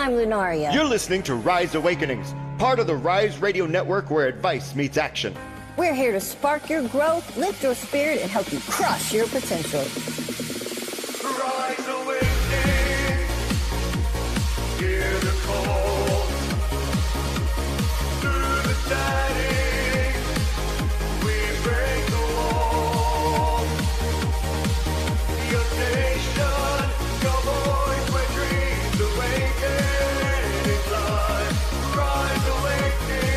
I'm Lunaria. You're listening to Rise Awakenings, part of the Rise Radio Network where advice meets action. We're here to spark your growth, lift your spirit, and help you crush your potential. Rise Awakening, hear the call. Through the static, we break the wall. Your station, your voice, where dreams awaken in life. Rise Awakening,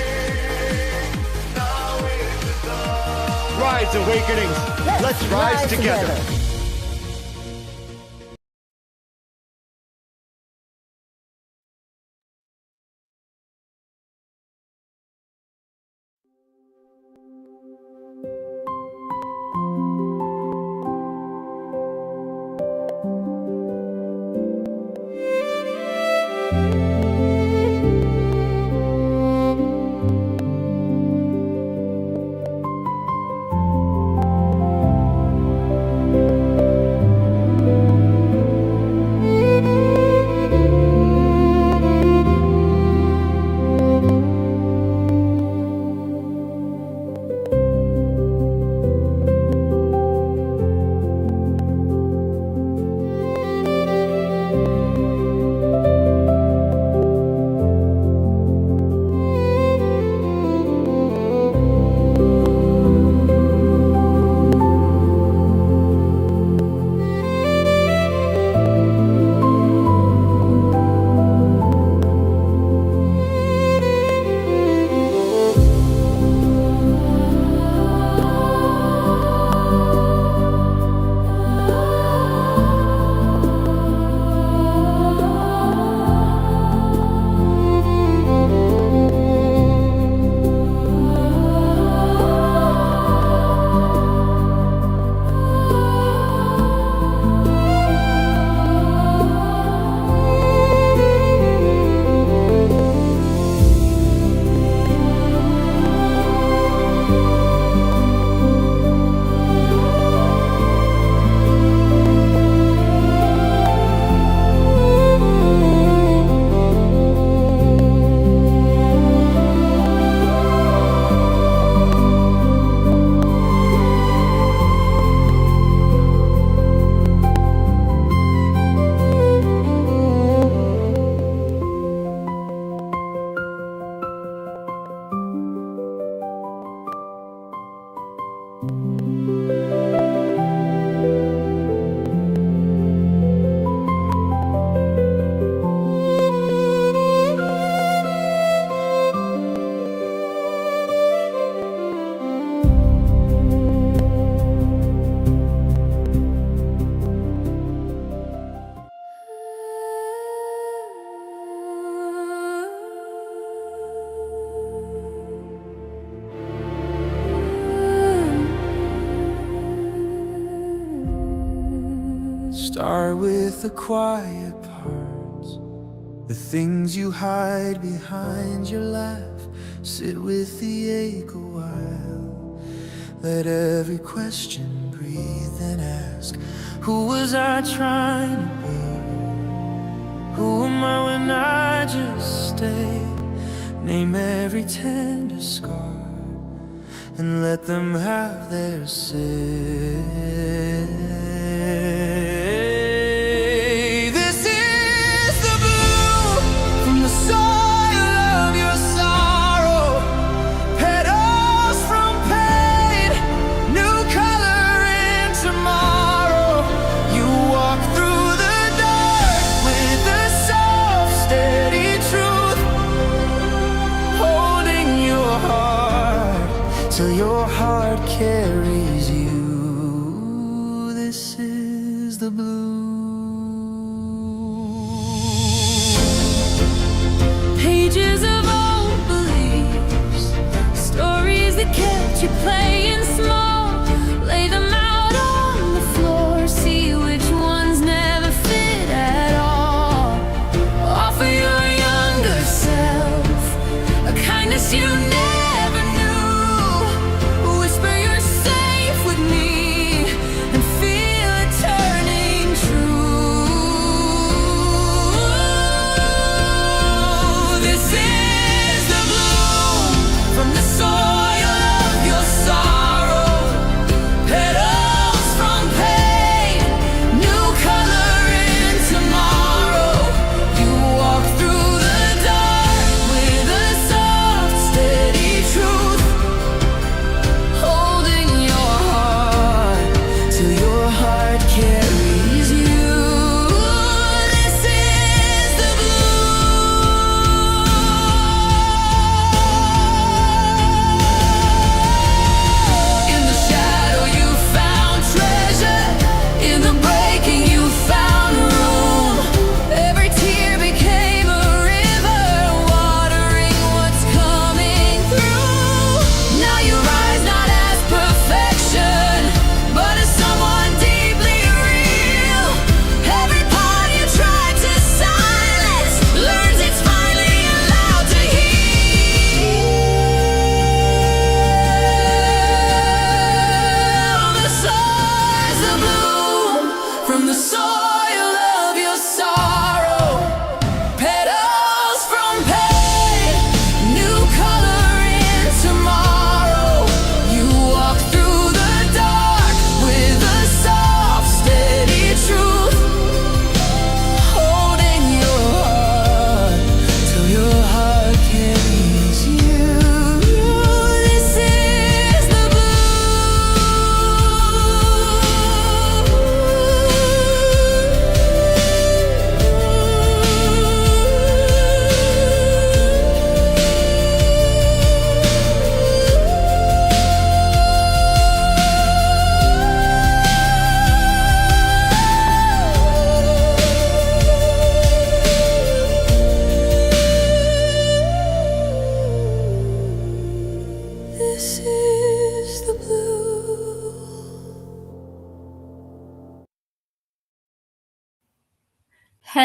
now is the time. Rise Awakenings, let's rise together. Start with the quiet parts, the things you hide behind your laugh. Sit with the ache a while. Let every question breathe and ask, who was I trying to be? Who am I when I just stay? Name every tender scar and let them have their say. Till your heart carries you. This is the blue. Pages of old beliefs, stories that kept you playing small. Lay them out on the floor, see which ones never fit at all. Offer your younger self a kindness you never knew.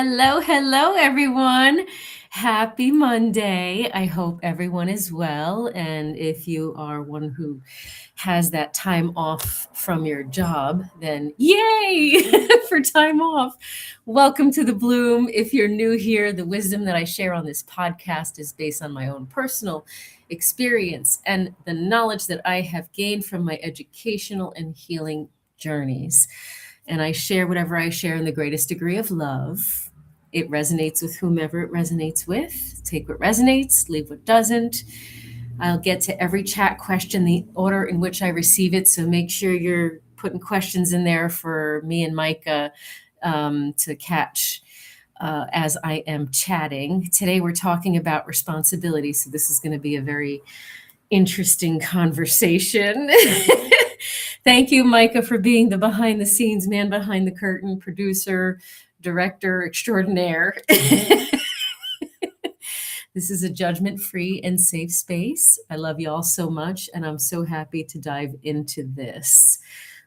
Hello, everyone. Happy Monday. I hope everyone is well. And if you are one who has that time off from your job, then yay for time off. Welcome to the Bloom. If you're new here, the wisdom that I share on this podcast is based on my own personal experience and the knowledge that I have gained from my educational and healing journeys. And I share whatever I share in the greatest degree of love. It resonates with whomever it resonates with. Take what resonates, leave what doesn't. I'll get to every chat question, the order in which I receive it. So make sure you're putting questions in there for me and Micah to catch as I am chatting. Today we're talking about responsibility. So this is going to be a very interesting conversation. Thank you, Micah, for being the behind the scenes man behind the curtain, producer, director extraordinaire. This is a judgment-free and safe space. I love you all so much, and I'm so happy to dive into this.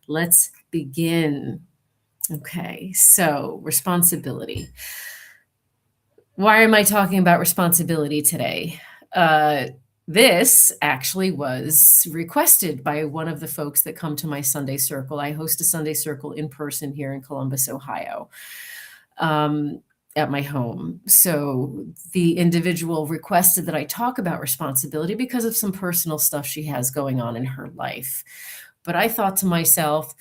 Let's begin. Okay, so responsibility. Why am I talking about responsibility today? This actually was requested by one of the folks that come to my Sunday Circle. I host a Sunday Circle in person here in Columbus, Ohio, at my home. So the individual requested that I talk about responsibility because of some personal stuff she has going on in her life. But I thought to myself,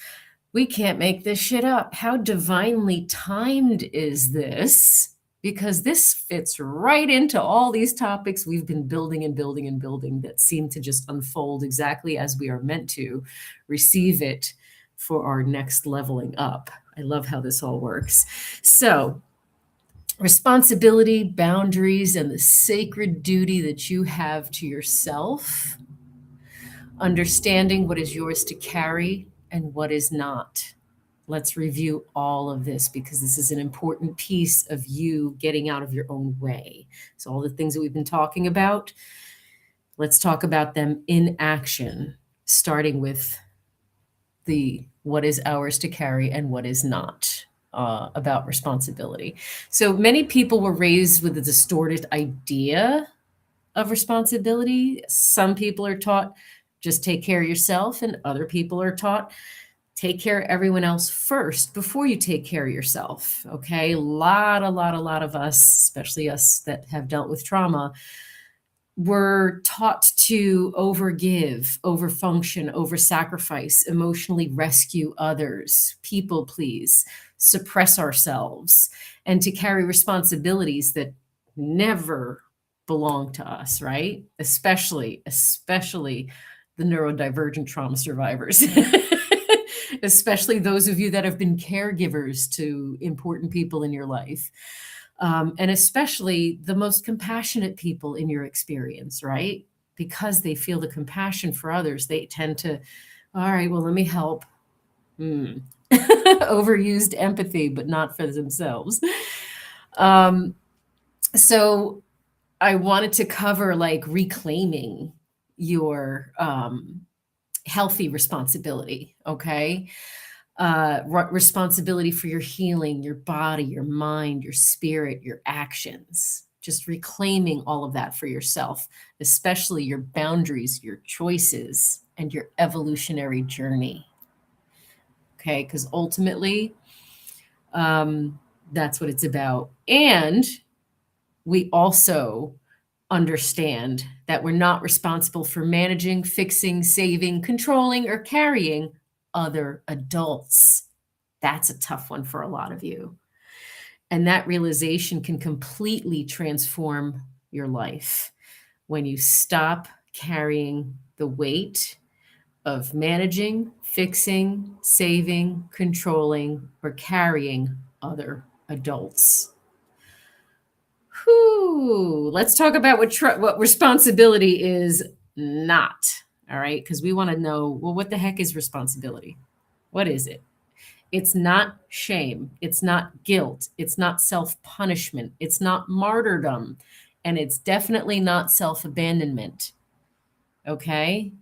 we can't make this shit up. How divinely timed is this? Because this fits right into all these topics we've been building and building and building that seem to just unfold exactly as we are meant to receive it for our next leveling up. I love how this all works. So, responsibility, boundaries, and the sacred duty that you have to yourself, understanding what is yours to carry and what is not. Let's review all of this because this is an important piece of you getting out of your own way. So all the things that we've been talking about, let's talk about them in action, starting with the what is ours to carry and what is not about responsibility. So many people were raised with a distorted idea of responsibility. Some people are taught just take care of yourself, and other people are taught take care of everyone else first before you take care of yourself. Okay. A lot of us, especially us that have dealt with trauma, were taught to overgive, overfunction, oversacrifice, emotionally rescue others, people please, suppress ourselves, and to carry responsibilities that never belong to us, right? Especially the neurodivergent trauma survivors. Especially those of you that have been caregivers to important people in your life. And especially the most compassionate people in your experience, right? Because they feel the compassion for others, they tend to, all right, well, let me help. Overused empathy, but not for themselves. So I wanted to cover like reclaiming your healthy responsibility, okay? Responsibility for your healing, your body, your mind, your spirit, your actions. Just reclaiming all of that for yourself, especially your boundaries, your choices, and your evolutionary journey. Okay, because ultimately, that's what it's about. And we also understand that we're not responsible for managing, fixing, saving, controlling, or carrying other adults. That's a tough one for a lot of you. And that realization can completely transform your life when you stop carrying the weight of managing, fixing, saving, controlling, or carrying other adults. Whew. Let's talk about what responsibility is not. All right, because we want to know, well, what the heck is responsibility? What is it? It's not shame. It's not guilt. It's not self-punishment. It's not martyrdom. And it's definitely not self-abandonment. Okay?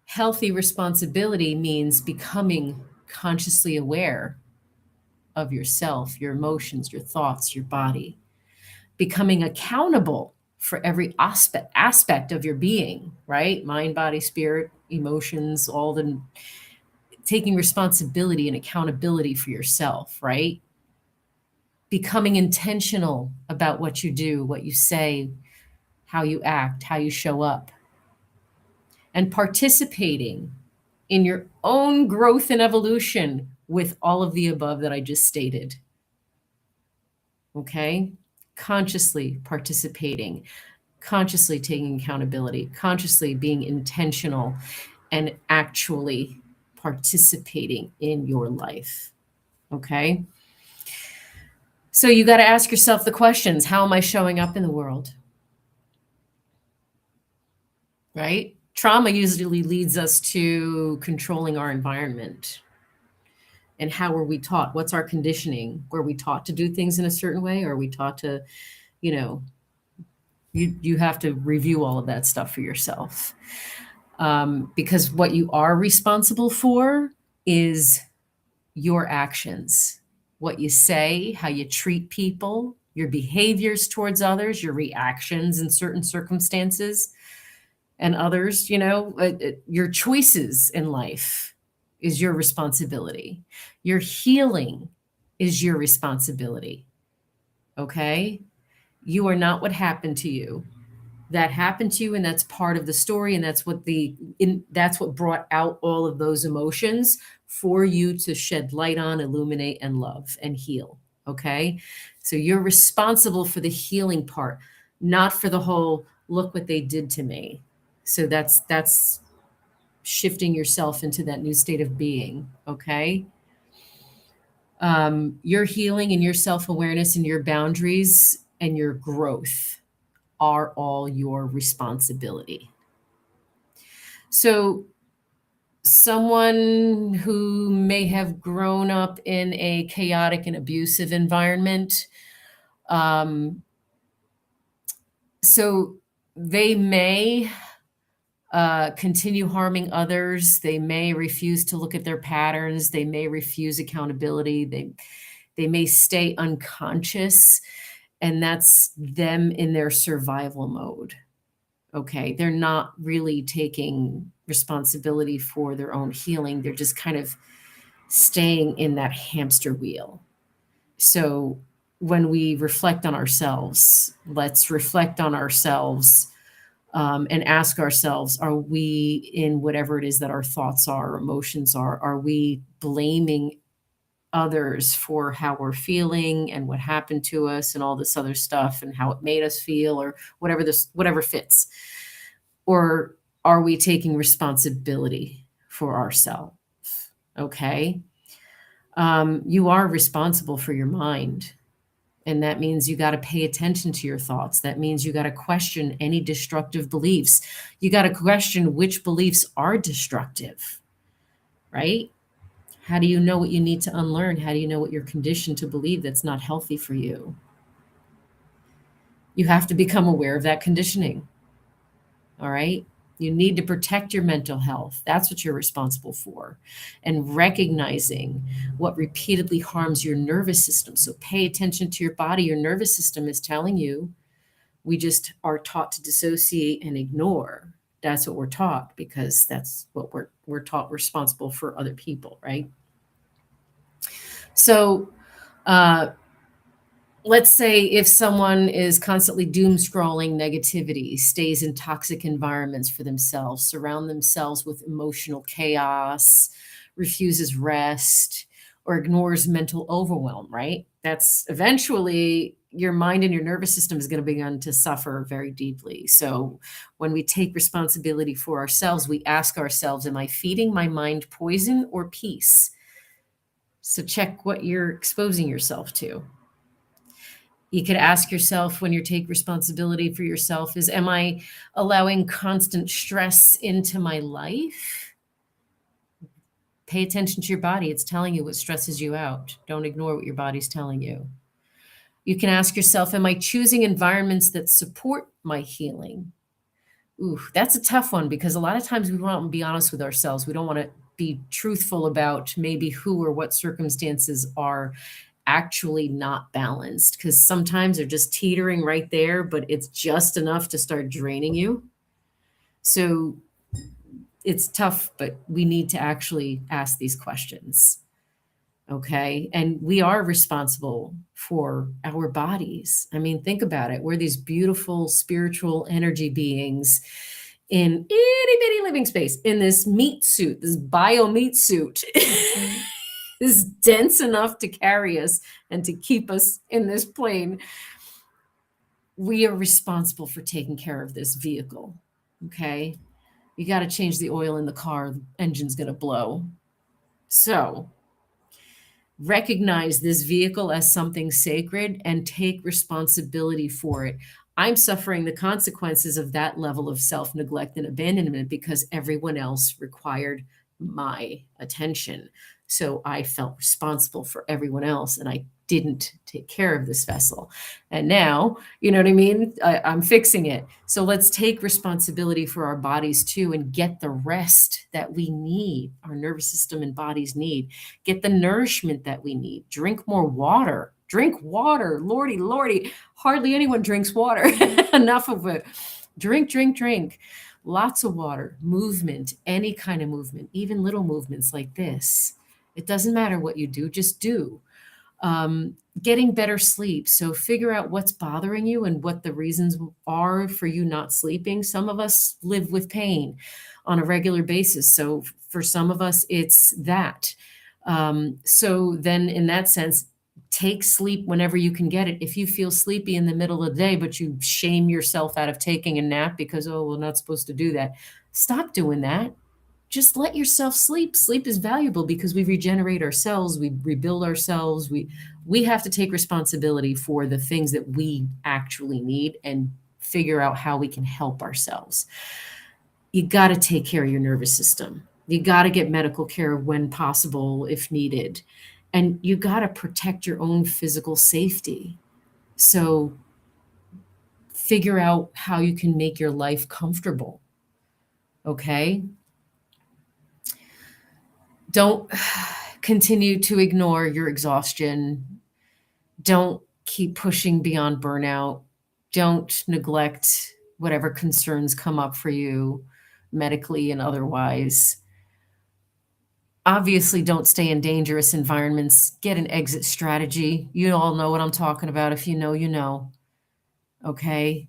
Healthy responsibility means becoming consciously aware of yourself, your emotions, your thoughts, your body, becoming accountable for every aspect of your being, right? Mind, body, spirit, emotions, all the taking responsibility and accountability for yourself, right? Becoming intentional about what you do, what you say, how you act, how you show up, and participating in your own growth and evolution with all of the above that I just stated. Okay? Consciously participating, consciously taking accountability, consciously being intentional, and actually participating in your life. Okay? So you got to ask yourself the questions. How am I showing up in the world? Right? Trauma usually leads us to controlling our environment. And how were we taught? What's our conditioning? Were we taught to do things in a certain way? Or are we taught to, you know, you have to review all of that stuff for yourself. Because what you are responsible for is your actions, what you say, how you treat people, your behaviors towards others, your reactions in certain circumstances and others, your choices in life is your responsibility. Your healing is your responsibility. Okay? You are not what happened to you. That happened to you, and that's part of the story, and that's what brought out all of those emotions for you to shed light on, illuminate, and love and heal. Okay? So you're responsible for the healing part, not for the whole look what they did to me. So that's shifting yourself into that new state of being. Okay? Your healing and your self-awareness and your boundaries and your growth are all your responsibility. So someone who may have grown up in a chaotic and abusive environment, so they may continue harming others. They may refuse to look at their patterns. They may refuse accountability. They may stay unconscious, and that's them in their survival mode. Okay, they're not really taking responsibility for their own healing. They're just kind of staying in that hamster wheel. So when we reflect on ourselves, let's reflect on ourselves and ask ourselves, are we in whatever it is that our thoughts are, emotions are we blaming others for how we're feeling and what happened to us and all this other stuff and how it made us feel, or whatever fits? Or are we taking responsibility for ourselves? Okay. You are responsible for your mind. And that means you got to pay attention to your thoughts. That means you got to question any destructive beliefs. You got to question which beliefs are destructive, right? How do you know what you need to unlearn? How do you know what you're conditioned to believe that's not healthy for you? You have to become aware of that conditioning. All right. You need to protect your mental health. That's what you're responsible for. And recognizing what repeatedly harms your nervous system. So pay attention to your body. Your nervous system is telling you. We just are taught to dissociate and ignore. That's what we're taught, because that's what we're taught, responsible for other people, right? So let's say if someone is constantly doom scrolling negativity, stays in toxic environments for themselves, surround themselves with emotional chaos, refuses rest, or ignores mental overwhelm, right? That's eventually your mind and your nervous system is going to begin to suffer very deeply. So when we take responsibility for ourselves, we ask ourselves, am I feeding my mind poison or peace? So check what you're exposing yourself to. You could ask yourself, when you take responsibility for yourself, is, am I allowing constant stress into my life? Pay attention to your body. It's telling you what stresses you out. Don't ignore what your body's telling you. You can ask yourself, am I choosing environments that support my healing? Ooh, that's a tough one, because a lot of times we want to be honest with ourselves. We don't want to be truthful about maybe who or what circumstances are actually not balanced, because sometimes they're just teetering right there, but it's just enough to start draining you. So it's tough, but we need to actually ask these questions. Okay. And we are responsible for our bodies. I mean, think about it. We're these beautiful spiritual energy beings in itty bitty living space in this meat suit, this bio meat suit. Is dense enough to carry us and to keep us in this plane. We are responsible for taking care of this vehicle. Okay. You got to change the oil in the car, the engine's going to blow. So recognize this vehicle as something sacred and take responsibility for it. I'm suffering the consequences of that level of self neglect and abandonment because everyone else required my attention. So I felt responsible for everyone else and I didn't take care of this vessel. And now, you know what I mean? I'm fixing it. So let's take responsibility for our bodies too and get the rest that we need, our nervous system and bodies need. Get the nourishment that we need. Drink more water. Drink water. Lordy, lordy. Hardly anyone drinks water. Enough of it. Drink, drink, drink. Lots of water. Movement. Any kind of movement. Even little movements like this. It doesn't matter what you do. Just do. Getting better sleep. So figure out what's bothering you and what the reasons are for you not sleeping. Some of us live with pain on a regular basis. So for some of us, it's that. So then in that sense, take sleep whenever you can get it. If you feel sleepy in the middle of the day, but you shame yourself out of taking a nap because, oh, we're not supposed to do that. Stop doing that. Just let yourself sleep. Sleep is valuable because we regenerate ourselves, we rebuild ourselves. We have to take responsibility for the things that we actually need and figure out how we can help ourselves. You got to take care of your nervous system. You got to get medical care when possible, if needed. And you got to protect your own physical safety. So figure out how you can make your life comfortable. Okay? Don't continue to ignore your exhaustion. Don't keep pushing beyond burnout. Don't neglect whatever concerns come up for you medically and otherwise. Obviously, don't stay in dangerous environments. Get an exit strategy. You all know what I'm talking about. If you know, you know. Okay?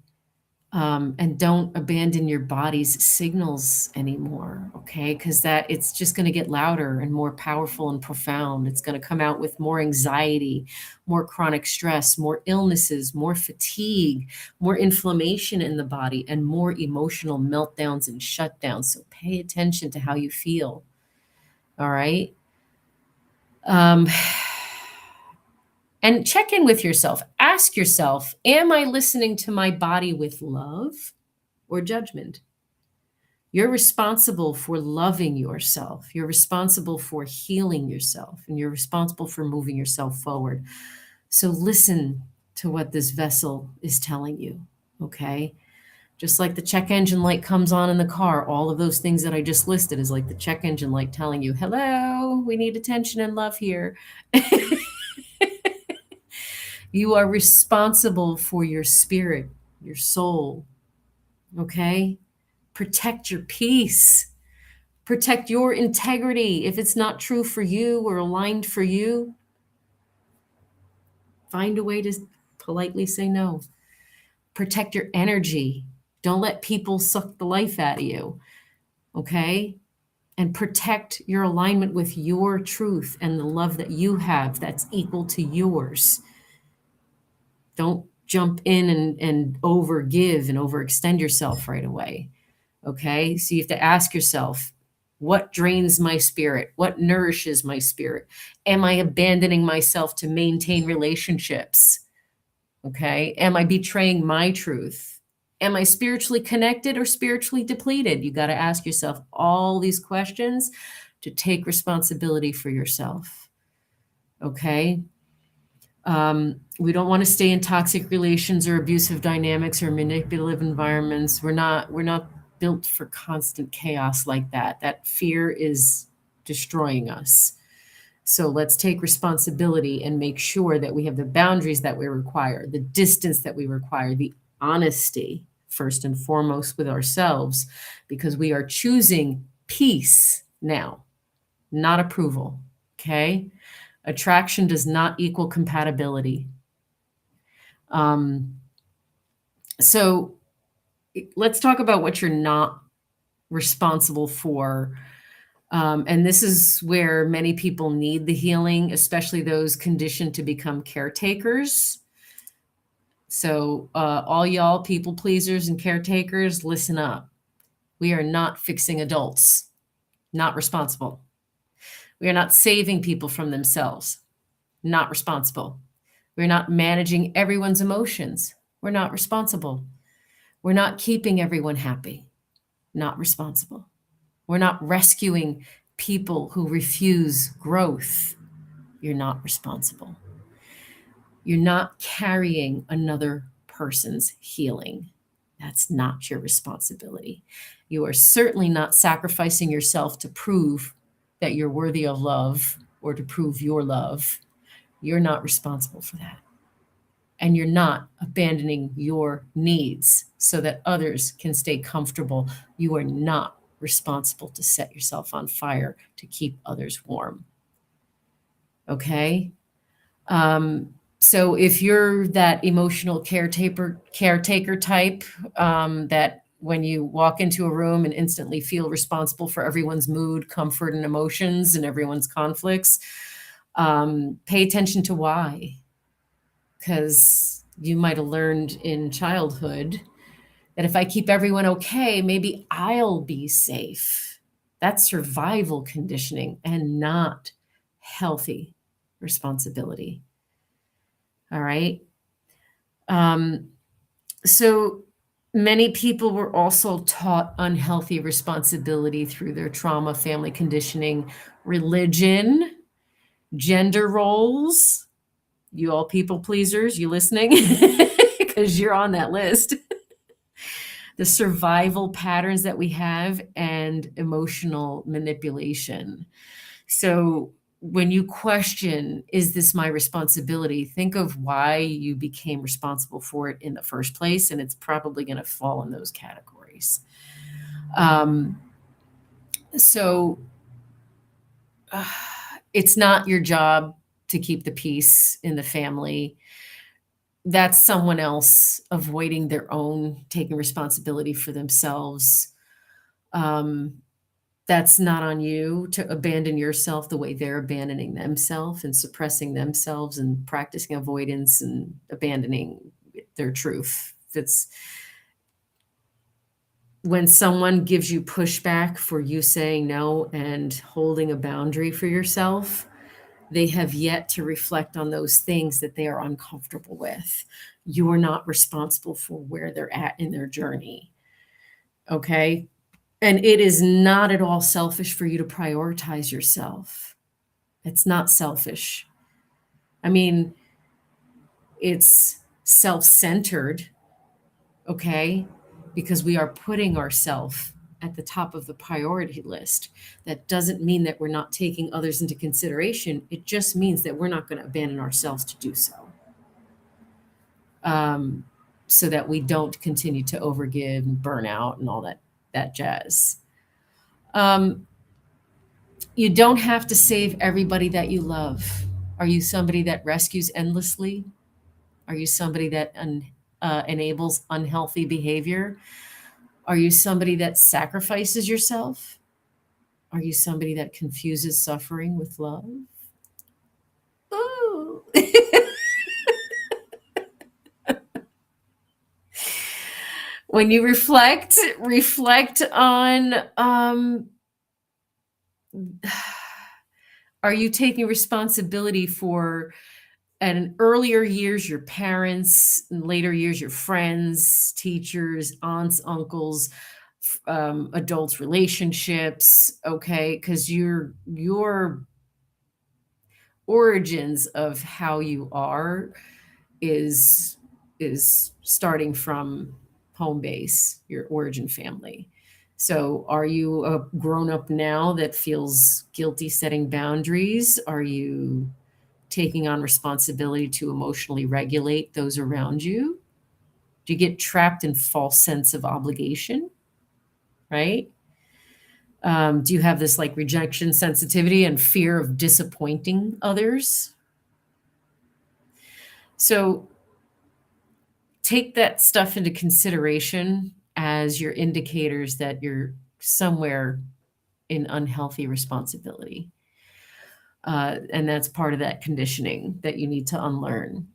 And don't abandon your body's signals anymore, okay? Because that it's just going to get louder and more powerful and profound. It's going to come out with more anxiety, more chronic stress, more illnesses, more fatigue, more inflammation in the body, and more emotional meltdowns and shutdowns. So pay attention to how you feel. All right. And check in with yourself. Ask yourself, am I listening to my body with love or judgment? You're responsible for loving yourself. You're responsible for healing yourself, and you're responsible for moving yourself forward. So listen to what this vessel is telling you, okay? Just like the check engine light comes on in the car, all of those things that I just listed is like the check engine light telling you, hello, we need attention and love here. You are responsible for your spirit, your soul, okay? Protect your peace. Protect your integrity. If it's not true for you or aligned for you, find a way to politely say no. Protect your energy. Don't let people suck the life out of you, okay? And protect your alignment with your truth and the love that you have that's equal to yours. Don't jump in and overgive and overextend yourself right away. Okay. So you have to ask yourself, what drains my spirit? What nourishes my spirit? Am I abandoning myself to maintain relationships? Okay. Am I betraying my truth? Am I spiritually connected or spiritually depleted? You got to ask yourself all these questions to take responsibility for yourself. Okay. We don't want to stay in toxic relations or abusive dynamics or manipulative environments. We're not built for constant chaos like that. That fear is destroying us. So let's take responsibility and make sure that we have the boundaries that we require, the distance that we require, the honesty, first and foremost, with ourselves, because we are choosing peace now, not approval. Okay. Attraction does not equal compatibility. So let's talk about what you're not responsible for. And this is where many people need the healing, especially those conditioned to become caretakers. So, all y'all people pleasers and caretakers, listen up. We are not fixing adults, not responsible. We are not saving people from themselves, not responsible. We're not managing everyone's emotions. We're not responsible. We're not keeping everyone happy, not responsible. We're not rescuing people who refuse growth. You're not responsible. You're not carrying another person's healing. That's not your responsibility. You are certainly not sacrificing yourself to prove that you're worthy of love or to prove your love. You're not responsible for that. And you're not abandoning your needs so that others can stay comfortable. You are not responsible to set yourself on fire to keep others warm. Okay? So if you're that emotional caretaker type, that when you walk into a room and instantly feel responsible for everyone's mood, comfort, and emotions and everyone's conflicts, pay attention to why. Because you might have learned in childhood that if I keep everyone okay, maybe I'll be safe. That's survival conditioning and not healthy responsibility. All right. So many people were also taught unhealthy responsibility through their trauma, family conditioning, religion, gender roles. You all people pleasers, you listening? Because you're on that list. The survival patterns that we have and emotional manipulation. So when you question, is this my responsibility? Think of why you became responsible for it in the first place, and it's probably going to fall in those categories. So it's not your job to keep the peace in the family. That's someone else avoiding their own, taking responsibility for themselves. That's not on you to abandon yourself the way they're abandoning themselves and suppressing themselves and practicing avoidance and abandoning their truth. That's when someone gives you pushback for you saying no and holding a boundary for yourself, they have yet to reflect on those things that they are uncomfortable with. You're not responsible for where they're at in their journey. Okay? And it is not at all selfish for you to prioritize yourself. It's not selfish. I mean, it's self-centered, okay? Because we are putting ourselves at the top of the priority list. That doesn't mean that we're not taking others into consideration. It just means that we're not going to abandon ourselves to do so. So that we don't continue to overgive and burn out and all that jazz. You don't have to save everybody that you love. Are you somebody that rescues endlessly? Are you somebody that enables unhealthy behavior? Are you somebody that sacrifices yourself? Are you somebody that confuses suffering with love? Ooh. When you reflect on, are you taking responsibility for, at an earlier years, your parents, in later years, your friends, teachers, aunts, uncles, adults, relationships, okay? Because your origins of how you are is starting from home base, your origin family. So, are you a grown up now that feels guilty setting boundaries? Are you taking on responsibility to emotionally regulate those around you? Do you get trapped in false sense of obligation? Right? Do you have this like rejection sensitivity and fear of disappointing others? So, take that stuff into consideration as your indicators that you're somewhere in unhealthy responsibility. And that's part of that conditioning that you need to unlearn.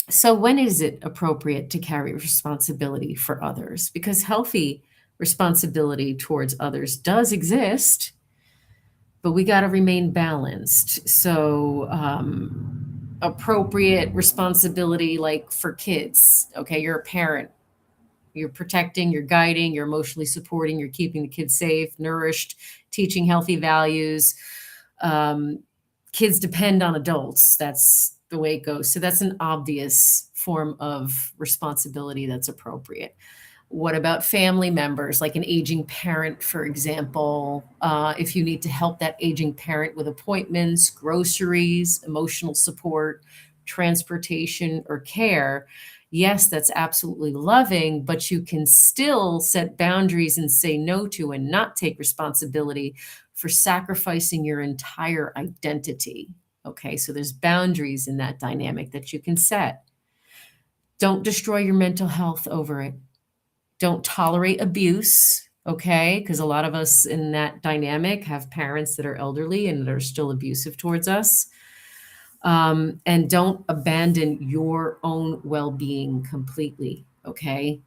So, when is it appropriate to carry responsibility for others? Because healthy responsibility towards others does exist, but we got to remain balanced. So, appropriate responsibility, like for kids, okay, you're a parent, you're protecting, you're guiding, you're emotionally supporting, you're keeping the kids safe, nourished, teaching healthy values. Um, Kids depend on adults. That's the way it goes. So that's an obvious form of responsibility that's appropriate. What about family members, like an aging parent, for example? If you need to help that aging parent with appointments, groceries, emotional support, transportation, or care, yes, that's absolutely loving, but you can still set boundaries and say no to and not take responsibility for sacrificing your entire identity. Okay, so there's boundaries in that dynamic that you can set. Don't destroy your mental health over it. Don't tolerate abuse, okay? Because a lot of us in that dynamic have parents that are elderly and that are still abusive towards us. And don't abandon your own well being completely, okay?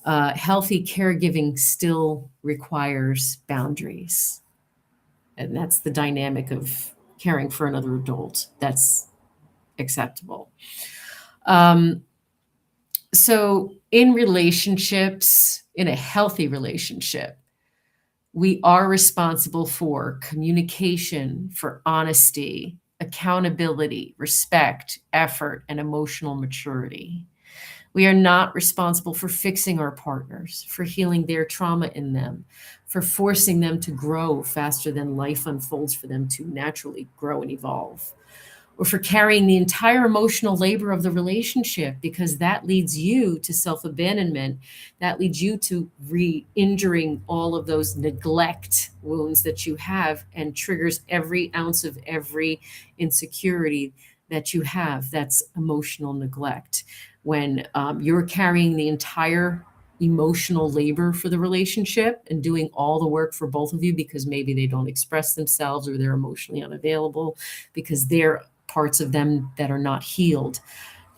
Healthy caregiving still requires boundaries. And that's the dynamic of caring for another adult. That's acceptable. So, in relationships, in a healthy relationship, we are responsible for communication, for honesty, accountability, respect, effort, and emotional maturity. We are not responsible for fixing our partners, for healing their trauma in them, for forcing them to grow faster than life unfolds for them to naturally grow and evolve, or for carrying the entire emotional labor of the relationship, because that leads you to self-abandonment. That leads you to re-injuring all of those neglect wounds that you have and triggers every ounce of every insecurity that you have. That's emotional neglect. When you're carrying the entire emotional labor for the relationship and doing all the work for both of you because maybe they don't express themselves or they're emotionally unavailable because they're parts of them that are not healed.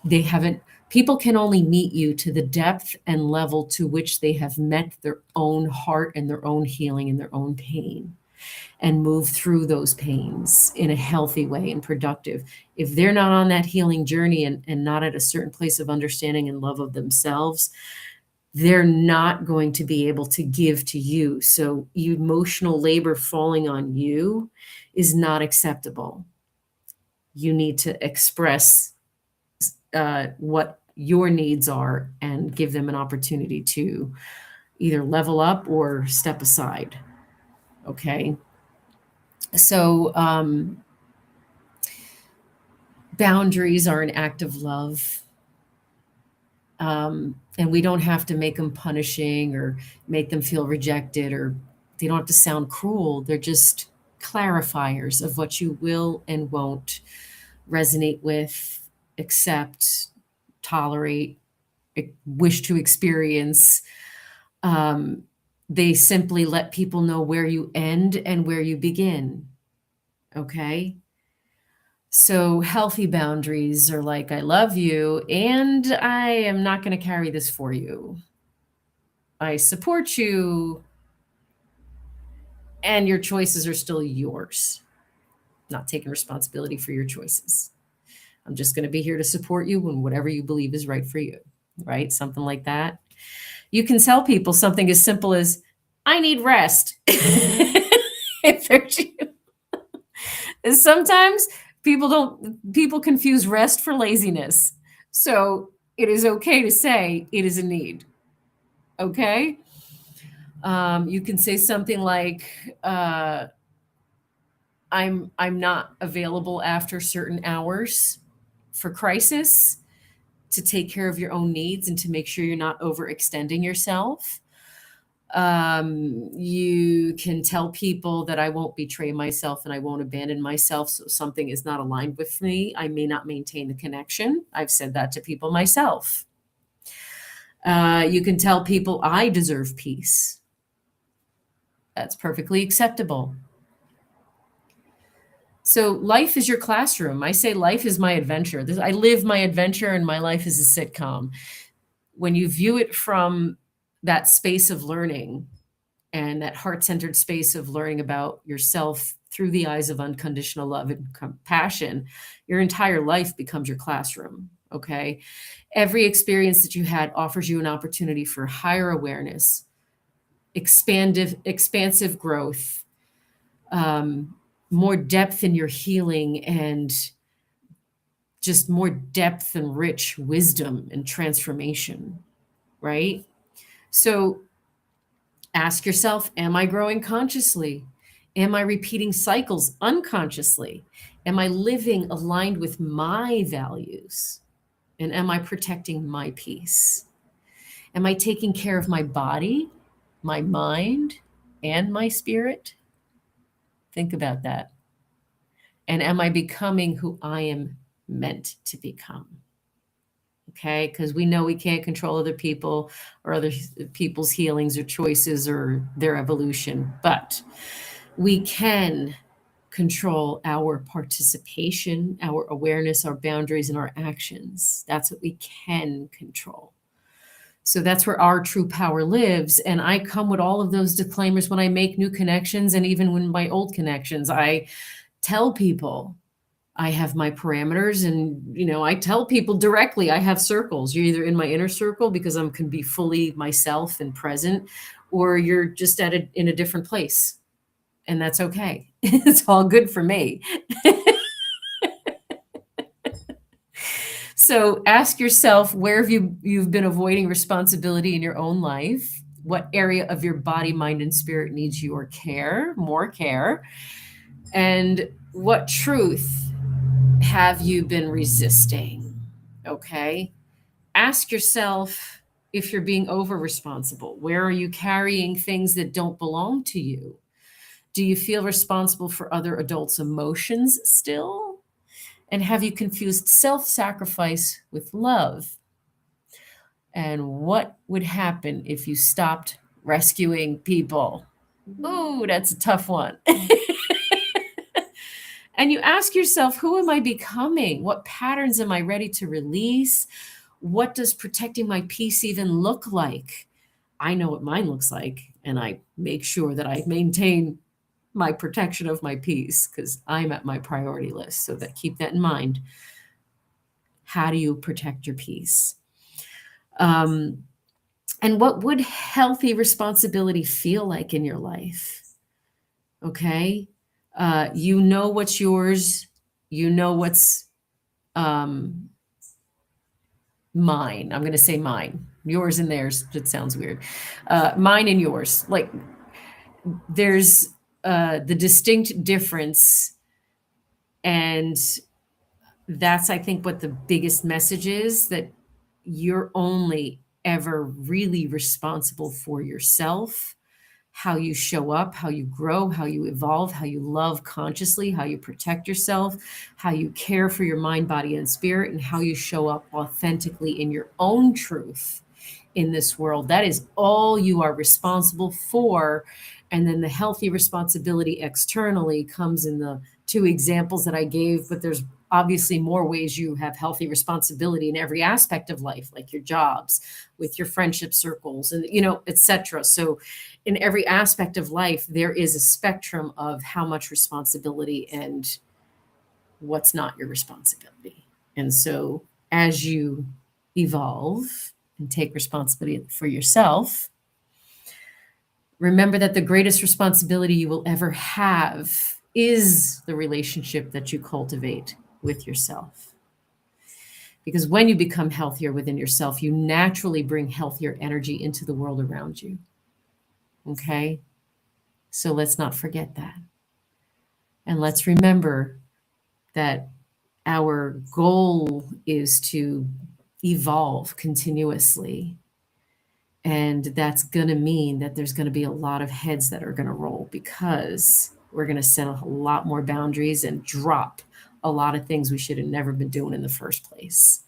They haven't, people can only meet you to the depth and level to which they have met their own heart and their own healing and their own pain, and move through those pains in a healthy way and productive. If they're not on that healing journey and not at a certain place of understanding and love of themselves, they're not going to be able to give to you. So emotional labor falling on you is not acceptable. You need to express what your needs are and give them an opportunity to either level up or step aside. Okay. So boundaries are an act of love. And we don't have to make them punishing or make them feel rejected, or they don't have to sound cruel. They're just clarifiers of what you will and won't resonate with, accept, tolerate, wish to experience. They simply let people know where you end and where you begin. Okay? So healthy boundaries are like, I love you and I am not going to carry this for you. I support you and your choices are still yours. Not taking responsibility for your choices. I'm just going to be here to support you in whatever you believe is right for you, right? Something like that. You can tell people something as simple as, I need rest. If they're sometimes people confuse rest for laziness. So it is okay to say it is a need. Okay? You can say something like, I'm not available after certain hours for crisis, to take care of your own needs and to make sure you're not overextending yourself. You can tell people that I won't betray myself and I won't abandon myself. So something is not aligned with me, I may not maintain the connection. I've said that to people myself. You can tell people I deserve peace. That's perfectly acceptable. So life is your classroom. I say life is my adventure. I live my adventure and my life is a sitcom. When you view it from that space of learning and that heart-centered space of learning about yourself through the eyes of unconditional love and compassion, your entire life becomes your classroom, okay? Every experience that you had offers you an opportunity for higher awareness, expansive growth, more depth in your healing, and just more depth and rich wisdom and transformation, right? So ask yourself, am I growing consciously? Am I repeating cycles unconsciously? Am I living aligned with my values? And am I protecting my peace? Am I taking care of my body, my mind, and my spirit? Think about that. And am I becoming who I am meant to become? Okay, because we know we can't control other people or other people's healings or choices or their evolution, but we can control our participation, our awareness, our boundaries, and our actions. That's what we can control. So that's where our true power lives. And I come with all of those disclaimers when I make new connections, and even when my old connections, I tell people I have my parameters, and I tell people directly, I have circles. You're either in my inner circle because I can be fully myself and present, or you're just in a different place. And that's okay. It's all good for me. So ask yourself, where have you've been avoiding responsibility in your own life? What area of your body, mind, and spirit needs your care, more care? And what truth have you been resisting? Okay. Ask yourself if you're being over responsible. Where are you carrying things that don't belong to you? Do you feel responsible for other adults' emotions still? And have you confused self sacrifice with love? And what would happen if you stopped rescuing people? Ooh, that's a tough one. And you ask yourself, who am I becoming? What patterns am I ready to release? What does protecting my peace even look like? I know what mine looks like, and I make sure that I maintain my protection of my peace because I'm at my priority list. So that keep that in mind. How do you protect your peace? And what would healthy responsibility feel like in your life? Okay. You know what's yours. You know what's mine. I'm going to say mine. Yours and theirs. It sounds weird. Mine and yours. Like there's the distinct difference. And that's, I think, what the biggest message is, that you're only ever really responsible for yourself, how you show up, how you grow, how you evolve, how you love consciously, how you protect yourself, how you care for your mind, body, and spirit, and how you show up authentically in your own truth in this world. That is all you are responsible for. And then the healthy responsibility externally comes in the two examples that I gave, but there's obviously more ways you have healthy responsibility in every aspect of life, like your jobs, with your friendship circles, and etc. So in every aspect of life, there is a spectrum of how much responsibility and what's not your responsibility. And so as you evolve and take responsibility for yourself, remember that the greatest responsibility you will ever have is the relationship that you cultivate with yourself. Because when you become healthier within yourself, you naturally bring healthier energy into the world around you. Okay? So let's not forget that. And let's remember that our goal is to evolve continuously. And that's going to mean that there's going to be a lot of heads that are going to roll, because we're going to set a lot more boundaries and drop a lot of things we should have never been doing in the first place.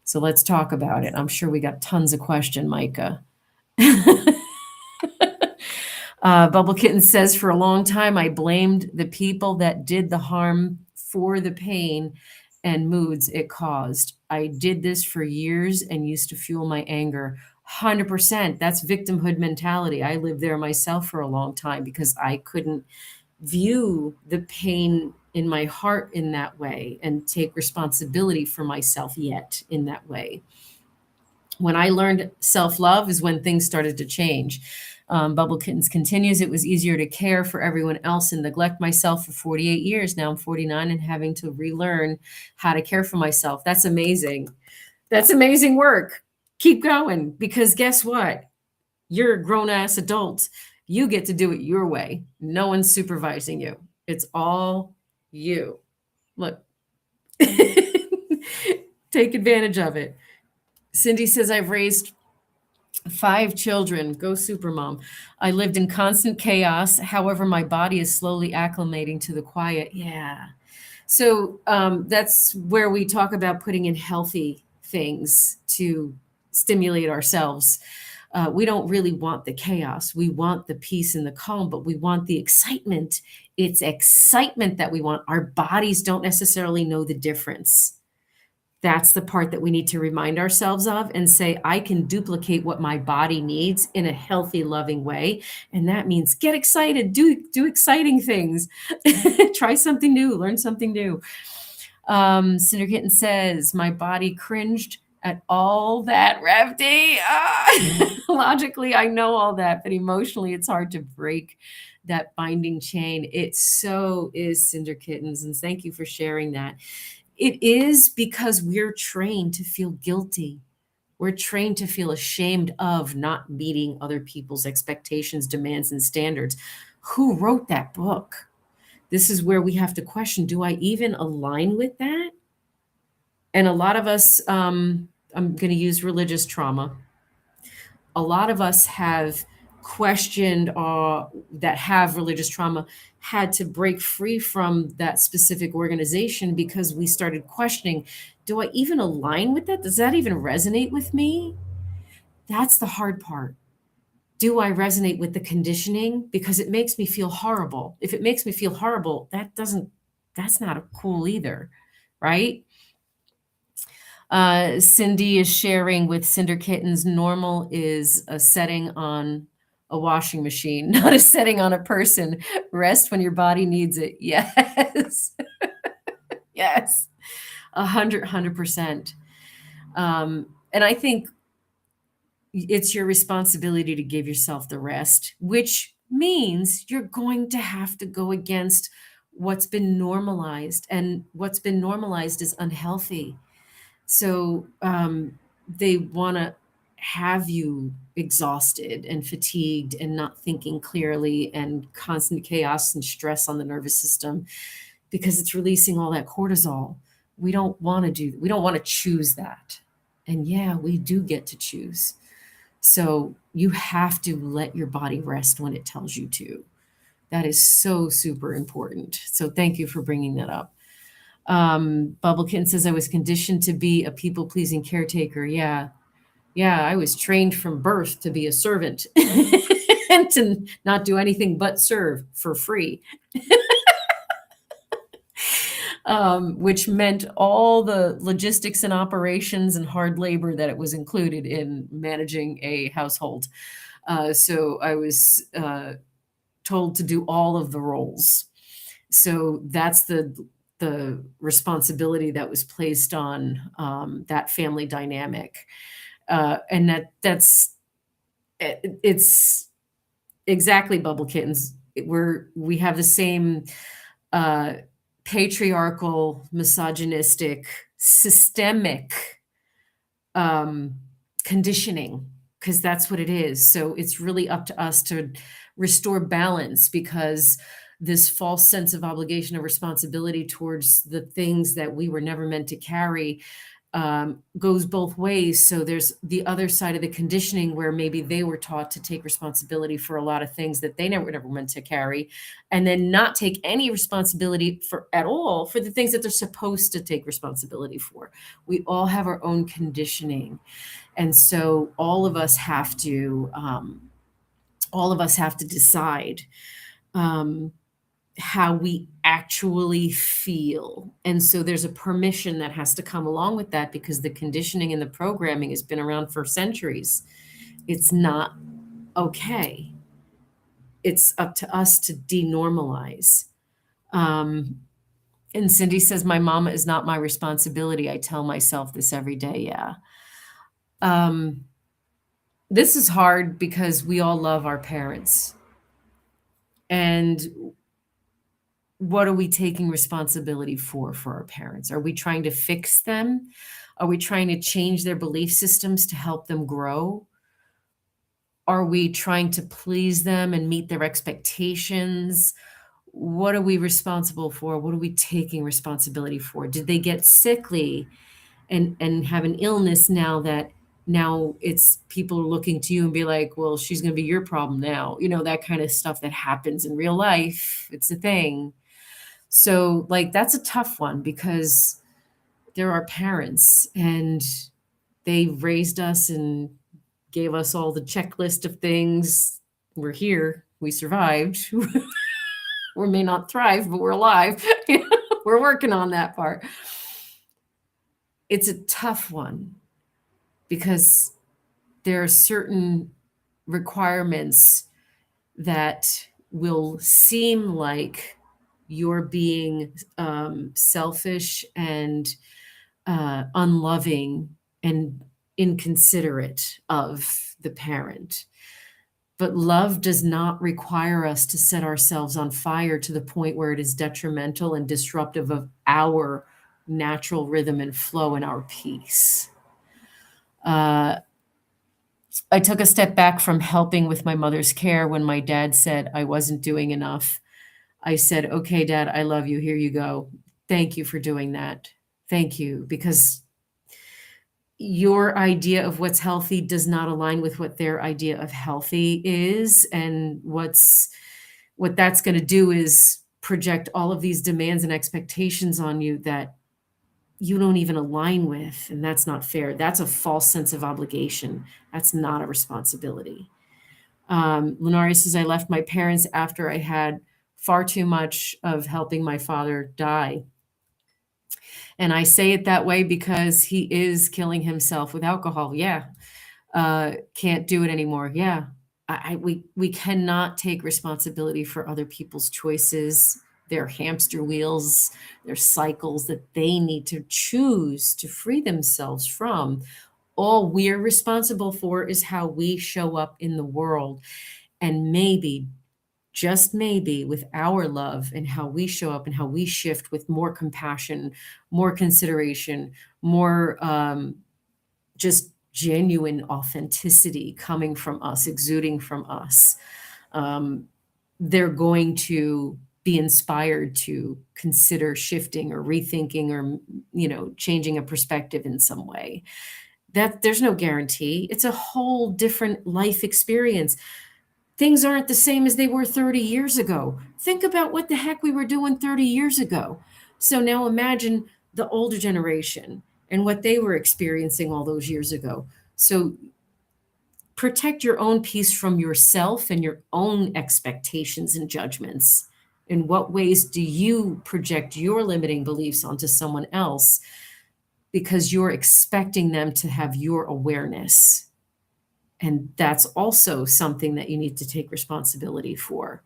So let's talk about it. I'm sure we got tons of questions, Micah. Bubble Kitten says, for a long time, I blamed the people that did the harm for the pain and moods it caused. I did this for years and used to fuel my anger. 100%. That's victimhood mentality. I lived there myself for a long time because I couldn't view the pain in my heart in that way and take responsibility for myself yet in that way. When I learned self-love is when things started to change. Bubble Kittens continues, it was easier to care for everyone else and neglect myself for 48 years. Now I'm 49 and having to relearn how to care for myself. That's amazing. That's amazing work. Keep going, because guess what? You're a grown-ass adult. You get to do it your way. No one's supervising you. It's all you. Look, take advantage of it. Cindy says, I've raised 5 children. Go Supermom. I lived in constant chaos. However, my body is slowly acclimating to the quiet. Yeah. So that's where we talk about putting in healthy things to stimulate ourselves. We don't really want the chaos. We want the peace and the calm, but we want the excitement. It's excitement that we want. Our bodies don't necessarily know the difference. That's the part that we need to remind ourselves of and say, I can duplicate what my body needs in a healthy, loving way. And that means get excited, do exciting things, try something new, learn something new. Cinder Kitten says, my body cringed at all that, Rev D. Logically, I know all that, but emotionally, it's hard to break that binding chain. It so is, Cinder Kittens. And thank you for sharing that. It is because we're trained to feel guilty. We're trained to feel ashamed of not meeting other people's expectations, demands, and standards. Who wrote that book? This is where we have to question, do I even align with that? And a lot of us, I'm going to use religious trauma. A lot of us have questioned that have religious trauma had to break free from that specific organization because we started questioning, do I even align with that? Does that even resonate with me? That's the hard part. Do I resonate with the conditioning? Because it makes me feel horrible. If it makes me feel horrible, that's not cool either, right? Cindy is sharing with Cinder Kittens, normal is a setting on a washing machine, not a setting on a person. Rest when your body needs it. Yes. Yes. 100%. And I think it's your responsibility to give yourself the rest, which means you're going to have to go against what's been normalized. And what's been normalized is unhealthy. So they want to have you exhausted and fatigued and not thinking clearly and constant chaos and stress on the nervous system because it's releasing all that cortisol. We don't want to choose that. And yeah, we do get to choose. So you have to let your body rest when it tells you to. That is so super important. So thank you for bringing that up. Bubble Kitten says, I was conditioned to be a people-pleasing caretaker. Yeah, I was trained from birth to be a servant and to not do anything but serve for free. Which meant all the logistics and operations and hard labor that it was included in managing a household. So I was told to do all of the roles. So that's the responsibility that was placed on that family dynamic. And it's exactly Bubble Kittens. We have the same patriarchal, misogynistic, systemic conditioning because that's what it is. So it's really up to us to restore balance, because this false sense of obligation or responsibility towards the things that we were never meant to carry goes both ways. So there's the other side of the conditioning where maybe they were taught to take responsibility for a lot of things that they never meant to carry, and then not take any responsibility for at all for the things that they're supposed to take responsibility for. We all have our own conditioning. And so all of us have to decide how we actually feel. And so there's a permission that has to come along with that, because the conditioning and the programming has been around for centuries. It's not okay. It's up to us to denormalize. And Cindy says, my mama is not my responsibility. I tell myself this every day. Yeah. This is hard because we all love our parents. And what are we taking responsibility for our parents? Are we trying to fix them? Are we trying to change their belief systems to help them grow? Are we trying to please them and meet their expectations? What are we responsible for? What are we taking responsibility for? Did they get sickly and have an illness now it's people are looking to you and be like, well, she's going to be your problem now. That kind of stuff that happens in real life. It's a thing. So like, that's a tough one, because they're our parents and they raised us and gave us all the checklist of things. We're here. We survived. We may not thrive, but we're alive. We're working on that part. It's a tough one, because there are certain requirements that will seem like you're being selfish and unloving and inconsiderate of the parent. But love does not require us to set ourselves on fire to the point where it is detrimental and disruptive of our natural rhythm and flow and our peace. I took a step back from helping with my mother's care when my dad said I wasn't doing enough. I said, okay, Dad, I love you. Here you go. Thank you for doing that. Thank you. Because your idea of what's healthy does not align with what their idea of healthy is. And what that's going to do is project all of these demands and expectations on you that you don't even align with. And that's not fair. That's a false sense of obligation. That's not a responsibility. Lunaria says, I left my parents after I had far too much of helping my father die. And I say it that way because he is killing himself with alcohol. Yeah. Can't do it anymore. Yeah. We cannot take responsibility for other people's choices, their hamster wheels, their cycles that they need to choose to free themselves from. All we're responsible for is how we show up in the world. And maybe, just maybe, with our love and how we show up and how we shift with more compassion, more consideration, more just genuine authenticity coming from us, exuding from us, they're going to be inspired to consider shifting or rethinking or, changing a perspective in some way. That there's no guarantee. It's a whole different life experience. Things aren't the same as they were 30 years ago. Think about what the heck we were doing 30 years ago. So now imagine the older generation and what they were experiencing all those years ago. So protect your own peace from yourself and your own expectations and judgments. In what ways do you project your limiting beliefs onto someone else because you're expecting them to have your awareness? And that's also something that you need to take responsibility for.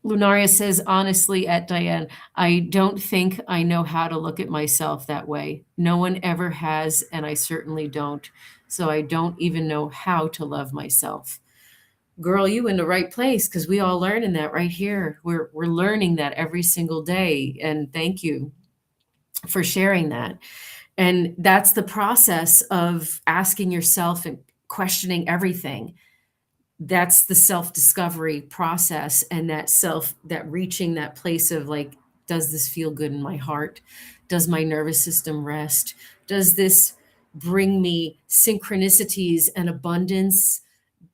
Lunaria says, honestly, at Diane, I don't think I know how to look at myself that way. No one ever has, and I certainly don't. So I don't even know how to love myself. Girl, you in the right place, because we all learning that right here. We're learning that every single day. And thank you for sharing that. And that's the process of asking yourself and questioning everything. That's the self-discovery process, and that reaching that place of like, does this feel good in my heart? Does my nervous system rest? Does this bring me synchronicities and abundance?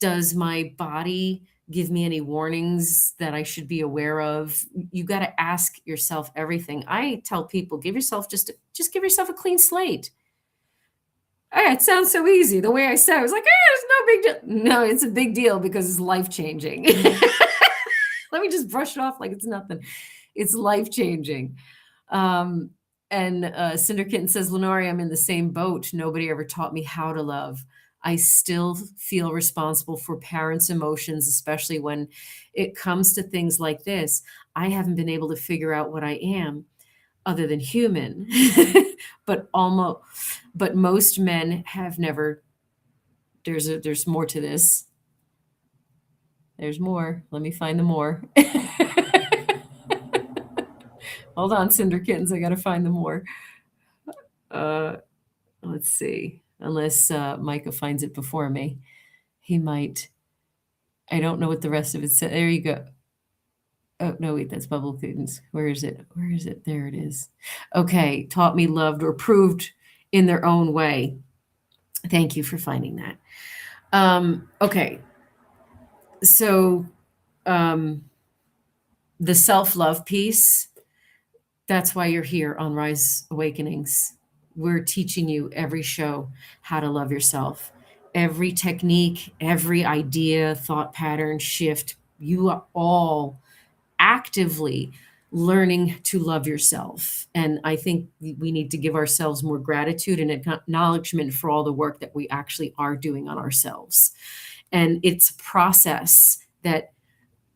Does my body give me any warnings that I should be aware of? You got to ask yourself everything. I tell people, give yourself just give yourself a clean slate. It sounds so easy. The way I said it, I was like, it's no big deal. No, it's a big deal because it's life changing. Let me just brush it off like it's nothing. It's life changing. And Cinder Kitten says, Lenore, I'm in the same boat. Nobody ever taught me how to love. I still feel responsible for parents' emotions, especially when it comes to things like this. I haven't been able to figure out what I am other than human. But most men have never. There's more to this. There's more. Let me find the more. Hold on, Cinder Kittens. I got to find the more. Let's see. Unless Micah finds it before me. He might. I don't know what the rest of it said. There you go. Oh, no, wait, that's Bubble Kittens. Where is it? Where is it? There it is. Okay. Taught me, loved, or proved in their own way. Thank you for finding that. Okay. So the self-love piece, that's why you're here on Rise Awakenings. We're teaching you every show how to love yourself. Every technique, every idea, thought pattern, shift, you are all actively learning to love yourself. And I think we need to give ourselves more gratitude and acknowledgement for all the work that we actually are doing on ourselves. And it's a process that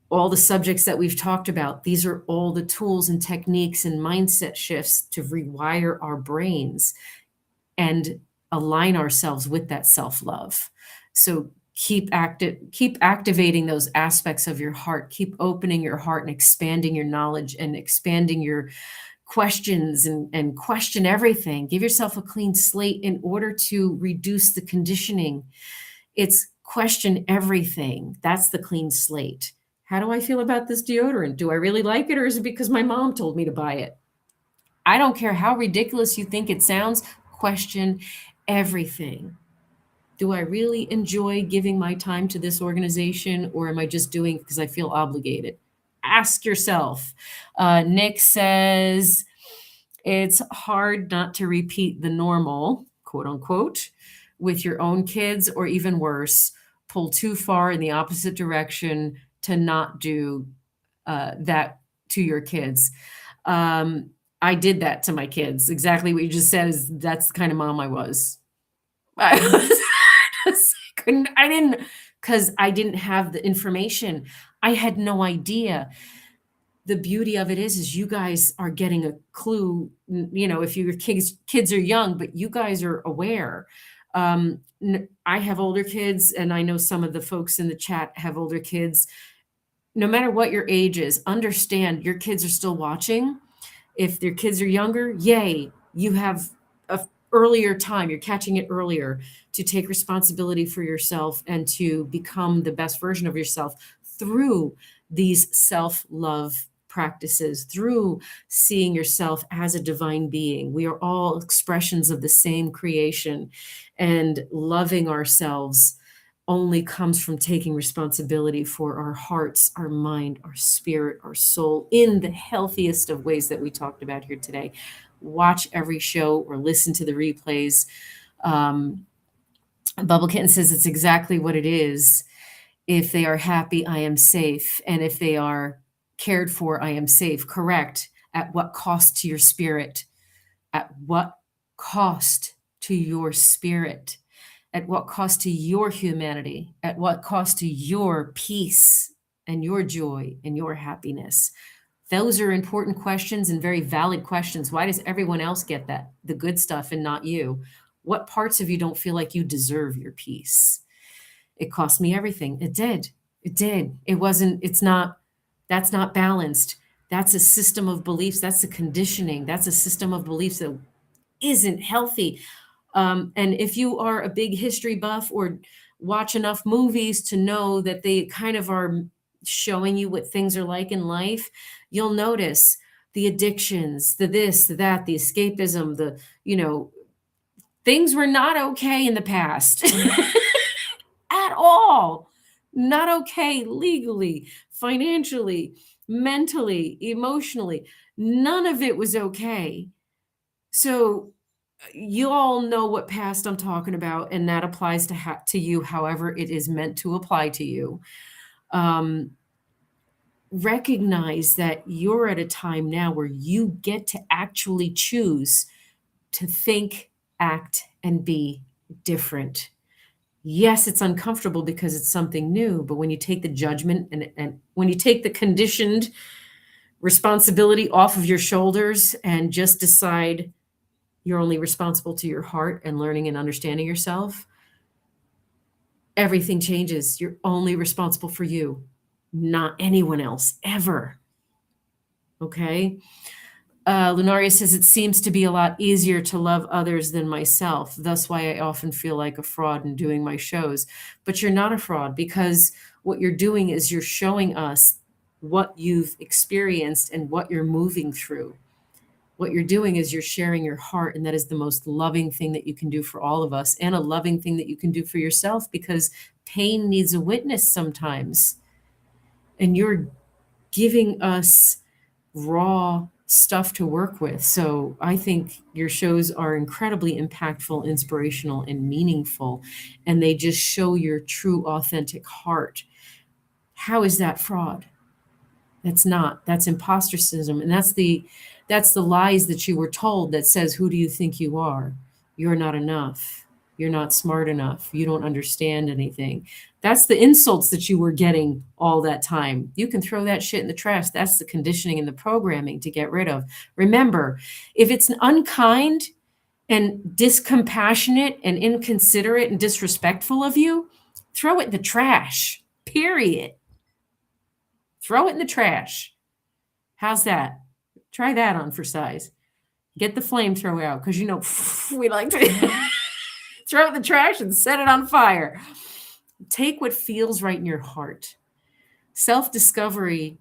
all the subjects that we've talked about, these are all the tools and techniques and mindset shifts to rewire our brains and align ourselves with that self-love. So keep activating those aspects of your heart. Keep opening your heart and expanding your knowledge and expanding your questions and question everything. Give yourself a clean slate in order to reduce the conditioning. It's question everything. That's the clean slate. How do I feel about this deodorant? Do I really like it, or is it because my mom told me to buy it? I don't care how ridiculous you think it sounds. Question everything. Do I really enjoy giving my time to this organization, or am I just doing it because I feel obligated? Ask yourself. Nick says, it's hard not to repeat the normal, quote unquote, with your own kids, or even worse, pull too far in the opposite direction to not do that to your kids. I did that to my kids. Exactly what you just said is that's the kind of mom I was. Because I didn't have the information. I had no idea. The beauty of it is you guys are getting a clue, if your kids are young, but you guys are aware. I have older kids, and I know some of the folks in the chat have older kids. No matter what your age is, understand your kids are still watching. If their kids are younger, yay, you have a earlier time, you're catching it earlier to take responsibility for yourself and to become the best version of yourself through these self-love practices, through seeing yourself as a divine being. We are all expressions of the same creation, and loving ourselves only comes from taking responsibility for our hearts, our mind, our spirit, our soul in the healthiest of ways that we talked about here today. Watch every show or listen to the replays. Bubble Kitten says it's exactly what it is. If they are happy, I am safe. And if they are cared for, I am safe. Correct. At what cost to your spirit? At what cost to your spirit? At what cost to your humanity? At what cost to your peace and your joy and your happiness? Those are important questions and very valid questions. Why does everyone else get that, the good stuff, and not you? What parts of you don't feel like you deserve your peace? It cost me everything. It did. It did. That's not balanced. That's a system of beliefs. That's a conditioning. That's a system of beliefs that isn't healthy. And if you are a big history buff or watch enough movies to know that they kind of are showing you what things are like in life, you'll notice the addictions, the this, the that, the escapism, the, things were not okay in the past at all. Not okay legally, financially, mentally, emotionally. None of it was okay. So you all know what past I'm talking about, and that applies to you however it is meant to apply to you. Um, recognize that you're at a time now where you get to actually choose to think, act, and be different. Yes, it's uncomfortable because it's something new, but when you take the judgment and when you take the conditioned responsibility off of your shoulders and just decide you're only responsible to your heart and learning and understanding yourself, everything changes. You're only responsible for you, not anyone else, ever. Okay? Lunaria says, it seems to be a lot easier to love others than myself. That's why I often feel like a fraud in doing my shows. But you're not a fraud, because what you're doing is you're showing us what you've experienced and what you're moving through. What you're doing is you're sharing your heart, and that is the most loving thing that you can do for all of us, and a loving thing that you can do for yourself, because pain needs a witness sometimes. And you're giving us raw stuff to work with. So I think your shows are incredibly impactful, inspirational, and meaningful, and they just show your true, authentic heart. How is that fraud? That's not. That's imposter syndrome, and that's the lies that you were told that says, who do you think you are? You're not enough. You're not smart enough. You don't understand anything. That's the insults that you were getting all that time. You can throw that shit in the trash. That's the conditioning and the programming to get rid of. Remember, if it's unkind and discompassionate and inconsiderate and disrespectful of you, throw it in the trash. Period. Throw it in the trash. How's that? Try that on for size. Get the flamethrower out, because we like to throw it in the trash and set it on fire. Take what feels right in your heart. Self-discovery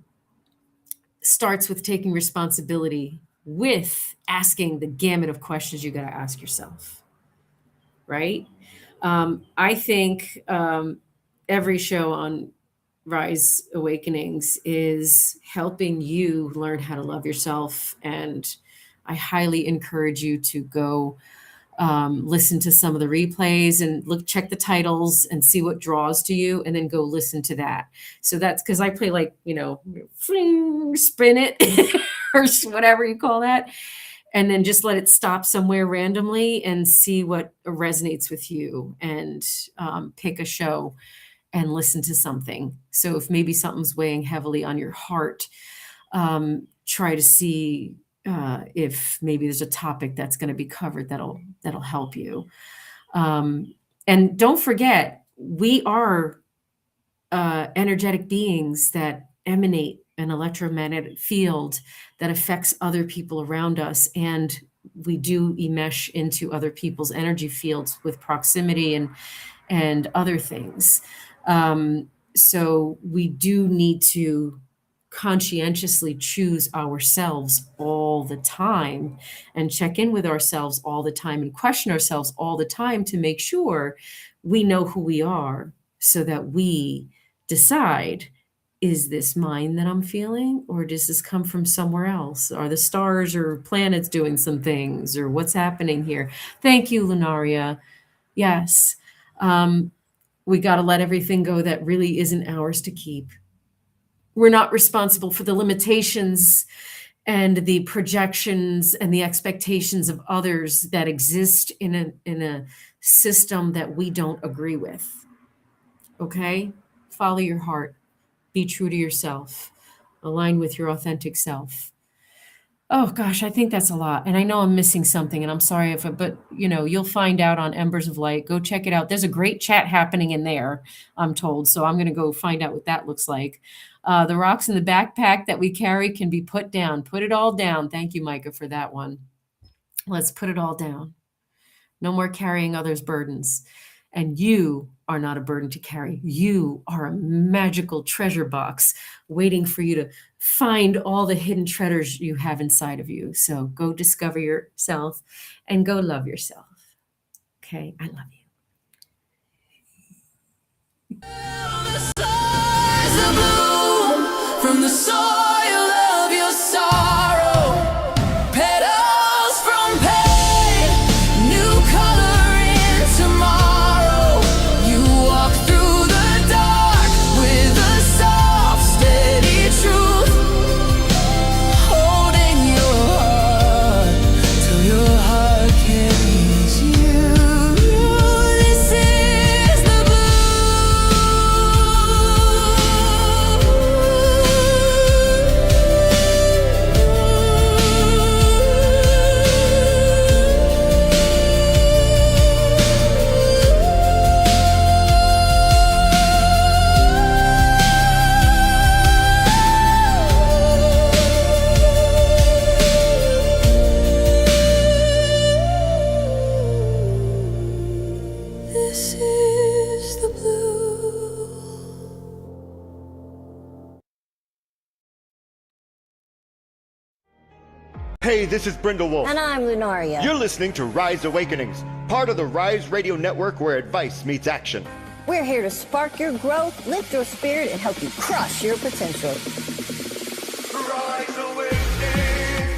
starts with taking responsibility, with asking the gamut of questions you got to ask yourself, right? I think every show on Rise Awakenings is helping you learn how to love yourself. And I highly encourage you to go listen to some of the replays and check the titles and see what draws to you, and then go listen to that. So that's because I play spin it or whatever you call that, and then just let it stop somewhere randomly and see what resonates with you, and pick a show and listen to something. So if maybe something's weighing heavily on your heart, try to see if maybe there's a topic that's going to be covered that'll help you. And don't forget, we are energetic beings that emanate an electromagnetic field that affects other people around us, and we do enmesh into other people's energy fields with proximity and other things. So we do need to conscientiously choose ourselves all the time, and check in with ourselves all the time, and question ourselves all the time, to make sure we know who we are, so that we decide, is this mine that I'm feeling, or does this come from somewhere else? Are the stars or planets doing some things, or what's happening here? Thank you, Lunaria. Yes. We got to let everything go that really isn't ours to keep. We're not responsible for the limitations and the projections and the expectations of others that exist in a system that we don't agree with. Okay? Follow your heart. Be true to yourself. Align with your authentic self. Oh gosh, I think that's a lot. And I know I'm missing something, and I'm sorry but you'll find out on Embers of Light. Go check it out. There's a great chat happening in there, I'm told. So I'm going to go find out what that looks like. The rocks in the backpack that we carry can be put down. Put it all down. Thank you, Micah, for that one. Let's put it all down. No more carrying others' burdens. And you are not a burden to carry. You are a magical treasure box waiting for you to find all the hidden treasures you have inside of you. So go discover yourself and go love yourself. Okay, I love you. From the soil of your sorrow, petals from pain, new color in tomorrow. You walk through the dark with a soft, steady truth, holding your heart till your heart carries you. This is the This is the blue. Hey, this is Brindle Wolf. And I'm Lunaria. You're listening to Rise Awakenings, part of the Rise Radio Network where advice meets action. We're here to spark your growth, lift your spirit, and help you crush your potential. Rise awakening,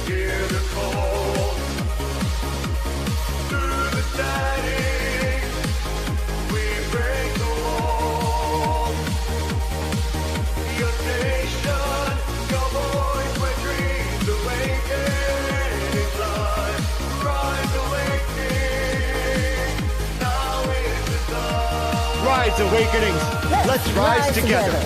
hear the call. Through the static, we break the wall. Your nation, your voice, where dreams awaken. Rise awakening, now is the time. Rise Awakenings. Let's rise together.